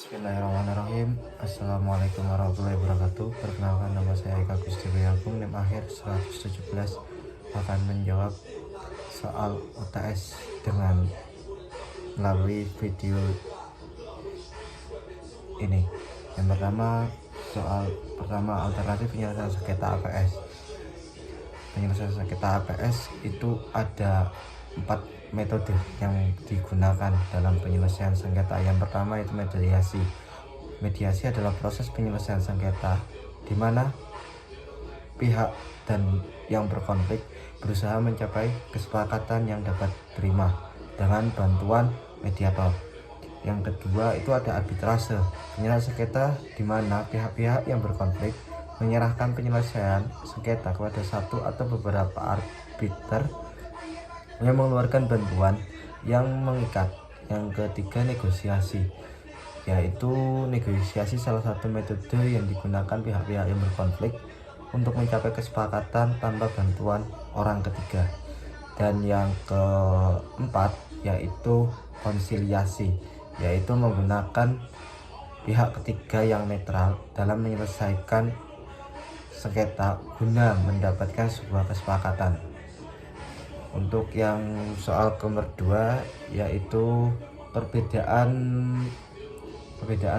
Bismillahirrahmanirrahim. Assalamualaikum warahmatullahi wabarakatuh. Perkenalkan, nama saya Eka Gusti Agung, NIM akhir 117, akan menjawab soal UTS dengan melalui video ini. Yang pertama, soal pertama, alternatif penyelesaian sengketa APS. Penyelesaian sengketa APS itu ada 4 metode yang digunakan dalam penyelesaian sengketa. Yang pertama itu mediasi. Mediasi adalah proses penyelesaian sengketa di mana pihak dan yang berkonflik berusaha mencapai kesepakatan yang dapat diterima dengan bantuan mediator. Yang kedua itu ada arbitrase. Penyelesaian sengketa di mana pihak-pihak yang berkonflik menyerahkan penyelesaian sengketa kepada satu atau beberapa arbiter yang mengeluarkan bantuan yang mengikat. Yang ketiga negosiasi, yaitu negosiasi salah satu metode yang digunakan pihak-pihak yang berkonflik untuk mencapai kesepakatan tanpa bantuan orang ketiga. Dan yang keempat yaitu konsiliasi, yaitu menggunakan pihak ketiga yang netral dalam menyelesaikan sengketa guna mendapatkan sebuah kesepakatan. Untuk yang soal nomor 2 yaitu perbedaan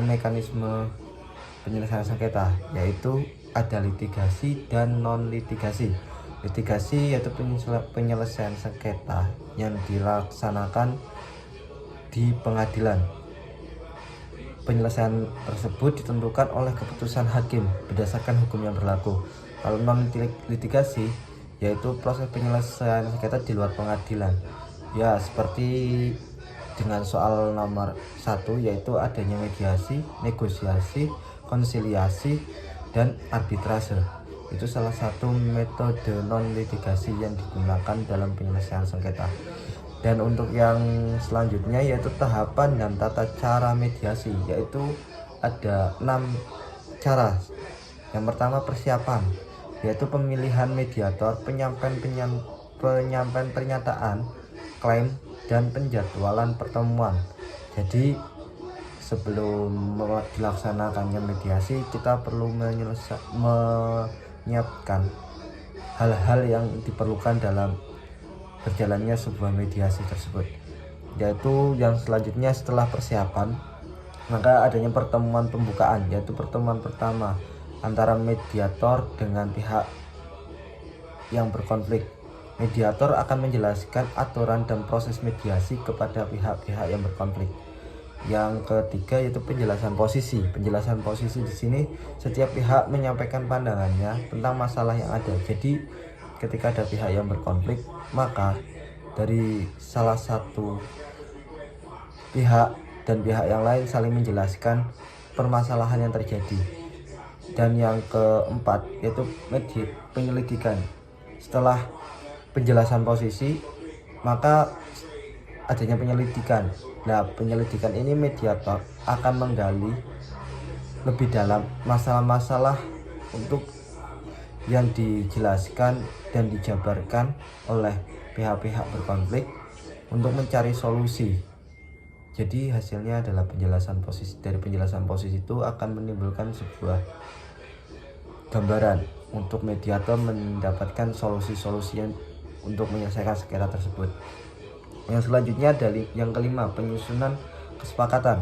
mekanisme penyelesaian sengketa, yaitu ada litigasi dan non litigasi. Litigasi yaitu penyelesaian sengketa yang dilaksanakan di pengadilan. Penyelesaian tersebut ditentukan oleh keputusan hakim berdasarkan hukum yang berlaku. Kalau non litigasi yaitu proses penyelesaian sengketa di luar pengadilan. Ya, seperti dengan soal nomor 1 yaitu adanya mediasi, negosiasi, konsiliasi, dan arbitrase. Itu salah satu metode non litigasi yang digunakan dalam penyelesaian sengketa. Dan untuk yang selanjutnya yaitu tahapan dan tata cara mediasi, yaitu ada 6 cara. Yang pertama persiapan, yaitu pemilihan mediator, penyampaian pernyataan, klaim, dan penjadwalan pertemuan. Jadi sebelum dilaksanakannya mediasi, kita perlu menyiapkan hal-hal yang diperlukan dalam berjalannya sebuah mediasi tersebut. Yaitu yang selanjutnya setelah persiapan, maka adanya pertemuan pembukaan, yaitu pertemuan pertama antara mediator dengan pihak yang berkonflik. Mediator akan menjelaskan aturan dan proses mediasi kepada pihak-pihak yang berkonflik. Yang ketiga yaitu penjelasan posisi. Penjelasan posisi di sini setiap pihak menyampaikan pandangannya tentang masalah yang ada. Jadi ketika ada pihak yang berkonflik, maka dari salah satu pihak dan pihak yang lain saling menjelaskan permasalahan yang terjadi. Dan yang keempat yaitu penyelidikan. Setelah penjelasan posisi, maka adanya penyelidikan. Nah, penyelidikan ini mediator akan menggali lebih dalam masalah-masalah untuk yang dijelaskan dan dijabarkan oleh pihak-pihak berkonflik untuk mencari solusi. Jadi hasilnya adalah penjelasan posisi. Dari penjelasan posisi itu akan menimbulkan sebuah gambaran untuk mediator mendapatkan solusi-solusi yang untuk menyelesaikan sengketa tersebut. Yang selanjutnya dari yang kelima, penyusunan kesepakatan.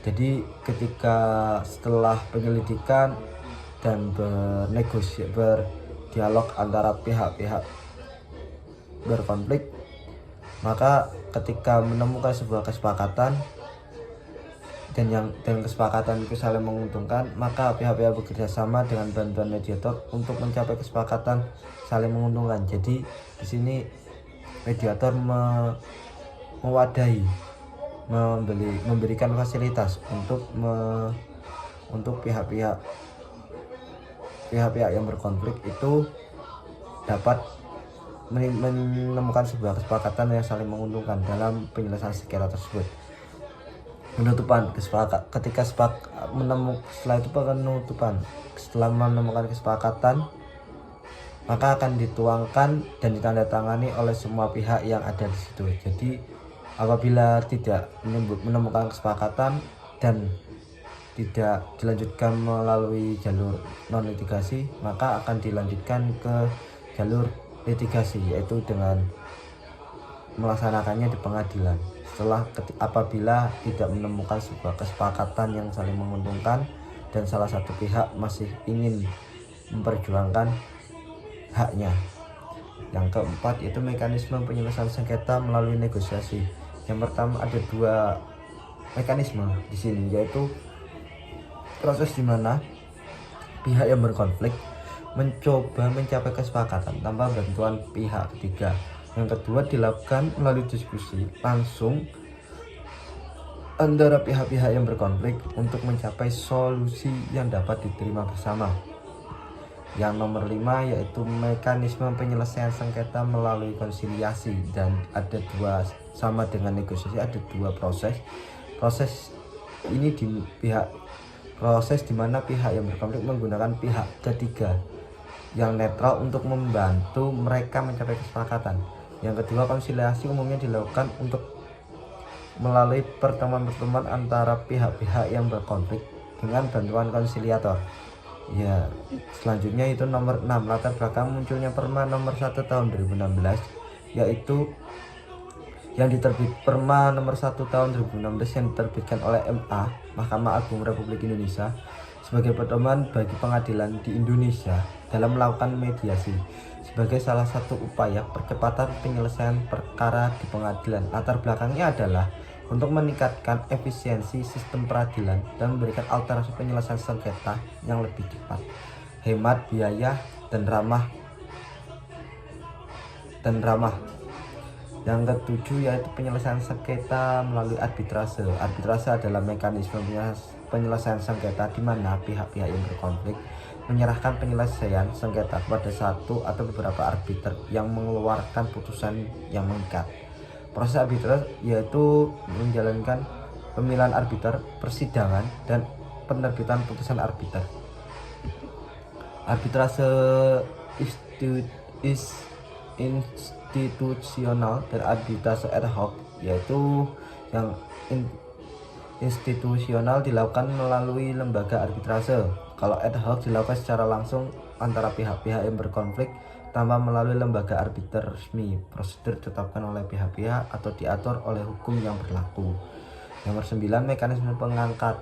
Jadi ketika setelah penyelidikan dan berdialog antara pihak-pihak berkonflik, maka ketika menemukan sebuah kesepakatan dan kesepakatan itu saling menguntungkan, maka pihak-pihak bekerja sama dengan bantuan mediator untuk mencapai kesepakatan saling menguntungkan. Jadi di sini mediator mewadahi, memberikan fasilitas untuk pihak-pihak yang berkonflik itu dapat menemukan sebuah kesepakatan yang saling menguntungkan dalam penyelesaian sengketa tersebut. Penutupan setelah menemukan kesepakatan, maka akan dituangkan dan ditandatangani oleh semua pihak yang ada di situ. Jadi apabila tidak menemukan kesepakatan dan tidak dilanjutkan melalui jalur non litigasi, maka akan dilanjutkan ke jalur litigasi, yaitu dengan melaksanakannya di pengadilan. Apabila tidak menemukan sebuah kesepakatan yang saling menguntungkan dan salah satu pihak masih ingin memperjuangkan haknya. Yang keempat yaitu mekanisme penyelesaian sengketa melalui negosiasi. Yang pertama, ada dua mekanisme di sini, yaitu proses di mana pihak yang berkonflik mencoba mencapai kesepakatan tanpa bantuan pihak ketiga. Yang kedua dilakukan melalui diskusi langsung antara pihak-pihak yang berkonflik untuk mencapai solusi yang dapat diterima bersama. Yang nomor 5 yaitu mekanisme penyelesaian sengketa melalui konsiliasi, dan ada dua, sama dengan negosiasi, ada dua proses. Proses ini proses di mana pihak yang berkonflik menggunakan pihak ketiga yang netral untuk membantu mereka mencapai kesepakatan. Yang kedua, konsiliasi umumnya dilakukan untuk melalui pertemuan-pertemuan antara pihak-pihak yang berkonflik dengan bantuan konsiliator. Ya, selanjutnya itu nomor 6, latar belakang munculnya Perma nomor 1 tahun 2016, yaitu Perma nomor 1 tahun 2016 yang diterbitkan oleh MA, Mahkamah Agung Republik Indonesia, sebagai pedoman bagi pengadilan di Indonesia dalam melakukan mediasi sebagai salah satu upaya percepatan penyelesaian perkara di pengadilan. Latar belakangnya adalah untuk meningkatkan efisiensi sistem peradilan dan memberikan alternatif penyelesaian sengketa yang lebih cepat, hemat biaya, dan ramah. Yang ketujuh yaitu penyelesaian sengketa melalui arbitrase. Arbitrase adalah mekanisme penyelesaian sengketa di mana pihak-pihak yang berkonflik menyerahkan penyelesaian sengketa kepada satu atau beberapa arbiter yang mengeluarkan putusan yang mengikat. Proses arbitrase yaitu menjalankan pemilihan arbiter, persidangan, dan penerbitan putusan arbiter. Arbitrase institusional dan arbitrase ad hoc, yaitu yang institusional dilakukan melalui lembaga arbitrase. Kalau ad hoc dilakukan secara langsung antara pihak-pihak yang berkonflik tanpa melalui lembaga arbiter resmi. Prosedur ditetapkan oleh pihak-pihak atau diatur oleh hukum yang berlaku. Nomor 9, mekanisme pengangkatan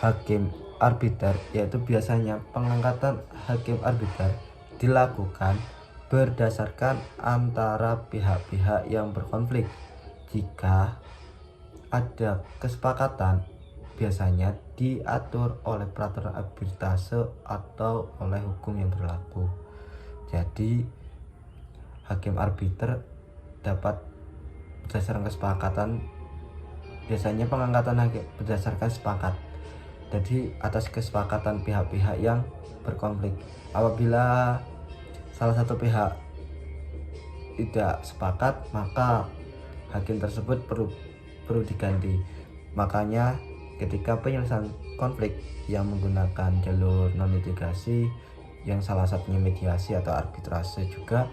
hakim arbiter, yaitu biasanya pengangkatan hakim arbiter dilakukan berdasarkan antara pihak-pihak yang berkonflik. Jika ada kesepakatan, biasanya diatur oleh peraturan arbitrase atau oleh hukum yang berlaku. Jadi hakim arbiter dapat berdasarkan kesepakatan, biasanya pengangkatan hakim berdasarkan sepakat, jadi atas kesepakatan pihak-pihak yang berkonflik. Apabila salah satu pihak tidak sepakat, maka hakim tersebut perlu diganti. Makanya ketika penyelesaian konflik yang menggunakan jalur non litigasi, yang salah satunya mediasi atau arbitrase juga,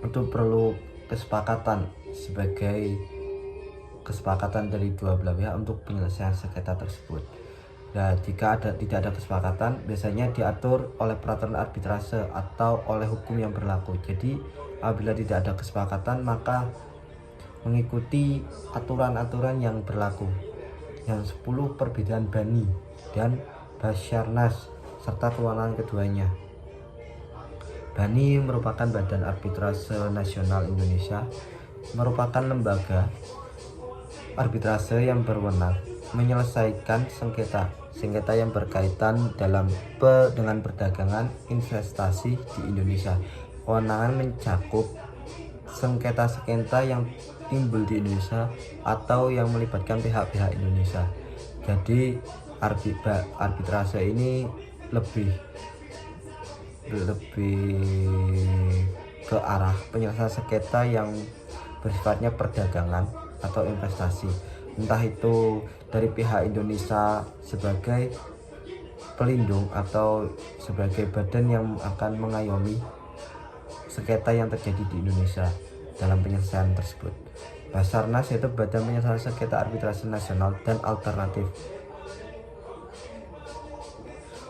itu perlu kesepakatan sebagai kesepakatan dari dua belah pihak untuk penyelesaian sengketa tersebut. Nah, jika tidak ada kesepakatan, biasanya diatur oleh peraturan arbitrase atau oleh hukum yang berlaku. Jadi apabila tidak ada kesepakatan, maka mengikuti aturan-aturan yang berlaku. Yang 10, perbedaan Bani dan Basarnas serta kewenangan keduanya. Bani merupakan Badan Arbitrase Nasional Indonesia, merupakan lembaga arbitrase yang berwenang menyelesaikan sengketa yang berkaitan dengan perdagangan investasi di Indonesia. Kewenangan mencakup sengketa yang timbul di Indonesia atau yang melibatkan pihak-pihak Indonesia. Jadi arbitrase ini lebih ke arah penyelesaian sengketa yang bersifatnya perdagangan atau investasi, entah itu dari pihak Indonesia sebagai pelindung atau sebagai badan yang akan mengayomi sengketa yang terjadi di Indonesia dalam penyelesaian tersebut. Basarnas yaitu Badan Penyelesaian Sengketa Arbitrase Nasional dan Alternatif,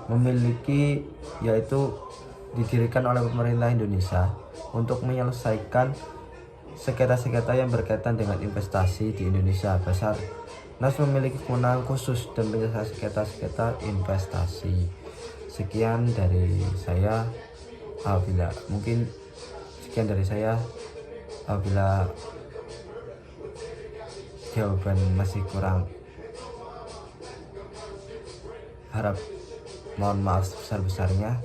memiliki yaitu didirikan oleh pemerintah Indonesia untuk menyelesaikan sengketa-sengketa yang berkaitan dengan investasi di Indonesia. Basarnas memiliki kewenangan khusus dan penyelesaian sengketa-sengketa investasi. Sekian dari saya. Apabila jawaban masih kurang, mohon maaf sebesar-besarnya.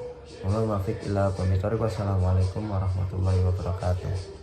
Wassalamualaikum warahmatullahi wabarakatuh.